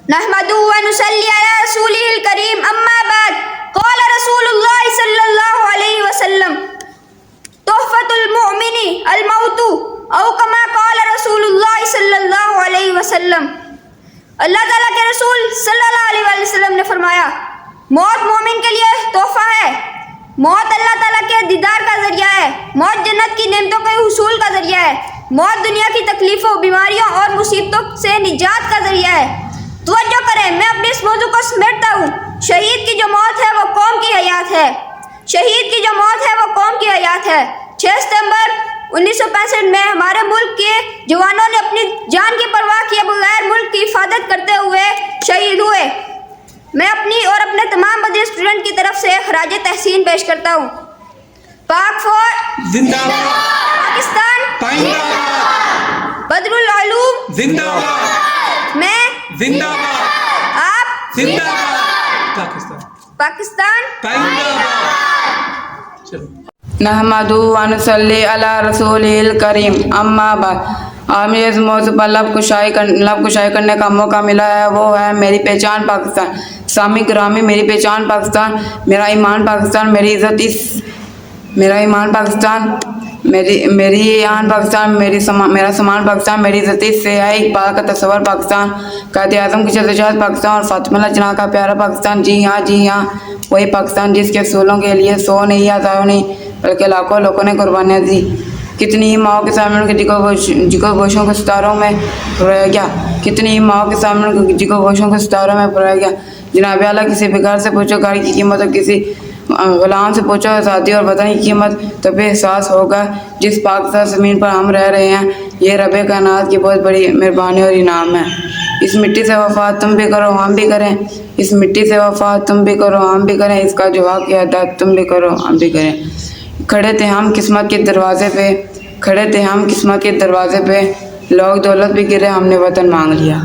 نحمدہ و نصلی علی رسولہ الکریم اما بعد قال رسول اللہ صلی اللہ علیہ وسلم تحفۃ المؤمن الموت او کما قال رسول اللہ صلی اللہ علیہ وسلم۔ اللہ تعالیٰ کے رسول صلی اللہ علیہ وسلم نے فرمایا موت مومن کے لیے تحفہ ہے۔ موت اللہ تعالیٰ کے دیدار کا ذریعہ ہے، موت جنت کی نعمتوں کے حصول کا ذریعہ ہے، موت دنیا کی تکلیفوں، بیماریوں اور مصیبتوں سے نجات کا ذریعہ ہے۔ توجہ کریں، میں اپنے اس موضوع کو سمیٹتا ہوں۔ شہید کی جو موت ہے وہ قوم کی حیات ہے، شہید کی جو موت ہے وہ قوم کی حیات ہے۔ 6 ستمبر 1965 میں ہمارے ملک کے جوانوں نے اپنی جان کی پرواہ کیے بغیر ملک کی حفاظت کرتے ہوئے شہید ہوئے۔ میں اپنی اور اپنے تمام بدر اسٹوڈنٹ کی طرف سے خراج تحسین پیش کرتا ہوں۔ پاک فوج زندہ باد، پاکستان زندہ باد، بدر العلوم زندہ باد، میں زندہ باد، آپ زندہ باد، پاکستان پاکستان زندہ باد۔ چلو نحمدہ و نصلی علی رسولہ الکریم اما بعد۔ آج مجھے اس موضوع پر لب کشائی کرنے کا موقع ملا ہے، وہ ہے میری پہچان پاکستان۔ سامی گرامی، میری پہچان پاکستان، میرا ایمان پاکستان، میری عزت میرا ایمان پاکستان، میری آن پاکستان، میرا سامان پاکستان، میری عزت سے ہے اقبال کا تصور پاکستان، قائد اعظم کی جدوجہد پاکستان اور فاطمہ اللہ جناح کا پیارا پاکستان۔ جی ہاں، وہی پاکستان جس کے اصولوں کے لیے 100 نہیں، 1000 نہیں بلکہ لاکھوں لوگوں نے قربانیاں دی۔ کتنی ہی ماؤں کے سامنے ان کے جگر گوشوں کو ستاروں میں پرویا گیا، کتنی ہی ماؤں کے سامنے ان کے جگر گوشوں کو ستاروں میں پرویا گیا۔ جناب اعلیٰ، کسی بھکار سے پوچھو گاڑی کی قیمت اور کسی غلام سے پوچھو آزادی اور وطن کی قیمت، تب احساس ہوگا جس پاکستان زمین پر ہم رہ رہے ہیں یہ رب کائنات کی بہت بڑی مہربانی اور انعام ہے۔ اس مٹی سے وفا تم بھی کرو ہم بھی کریں، اس مٹی سے وفا تم بھی کرو ہم بھی کریں، اس کا جو حق ہے ادا تم بھی کرو ہم بھی کریں۔ کھڑے تھے ہم قسمت کے دروازے پہ، لوگ دولت بھی گرے ہم نے وطن مانگ لیا۔